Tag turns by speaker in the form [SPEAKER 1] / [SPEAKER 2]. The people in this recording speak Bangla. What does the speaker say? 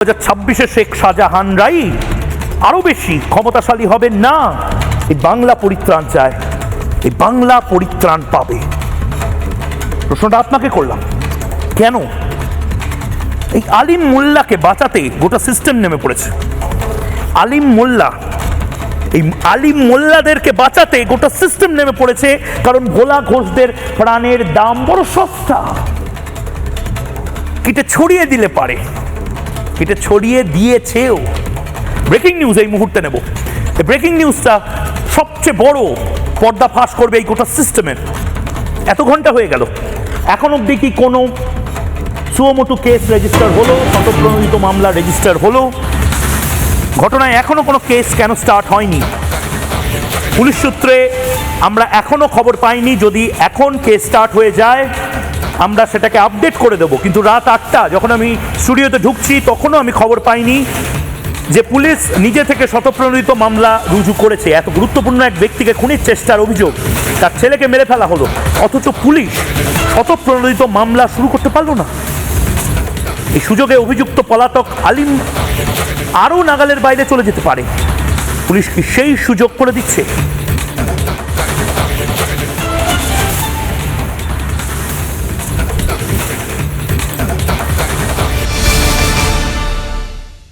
[SPEAKER 1] 2026-এ শেখ শাহজাহানরাই আরো বেশি ক্ষমতাশালী হবেন না। এই বাংলা পরিত্রাণ চায়, এই বাংলা পরিত্রাণ পাবে। প্রশ্নটা আপনাকে করলাম, কেন এই আলিম মোল্লাকে বাঁচাতে গোটা সিস্টেম নেমে পড়েছে? আলিম মোল্লা, এই আলিম মোল্লাদেরকে বাঁচাতে গোটা সিস্টেম নেমে পড়েছে, কারণ ভোলা ঘোষদের প্রাণের দাম বড় সস্তা। কিটে ছড়িয়ে দিলে পারে, কিটে ছড়িয়ে দিয়েছেও। ব্রেকিং নিউজ এই মুহূর্তে নেব। এই ব্রেকিং নিউজটা সবচেয়ে বড় পর্দা ফাঁস করবে এই গোটা সিস্টেমের। এত ঘন্টা হয়ে গেল, এখন অব্দি কি কোনো সুমোটো কেস রেজিস্টার হলো? স্বতঃপ্রণোদিত মামলা রেজিস্টার হলো? ঘটনায় এখনো কোনো কেস কেন স্টার্ট হয়নি? পুলিশ সূত্রে আমরা এখনো খবর পাইনি। যদি এখন কেস স্টার্ট হয়ে যায় আমরা সেটাকে আপডেট করে দেবো, কিন্তু রাত 8টা যখন আমি স্টুডিওতে ঢুকছি তখনও আমি খবর পাইনি যে পুলিশ নিজে থেকে স্বতঃপ্রণোদিত মামলা রুজু করেছে। এত গুরুত্বপূর্ণ এক ব্যক্তিকে খুনের চেষ্টার অভিযোগ, তার ছেলেকে মেরে ফেলা হলো, অথচ পুলিশ স্বতঃপ্রণোদিত মামলা শুরু করতে পারলো না। এই সুযোগে অভিযুক্ত পলাতক আলিম আরও নাগালের বাইরে চলে যেতে পারে। পুলিশ কি সেই সুযোগ করে দিচ্ছে?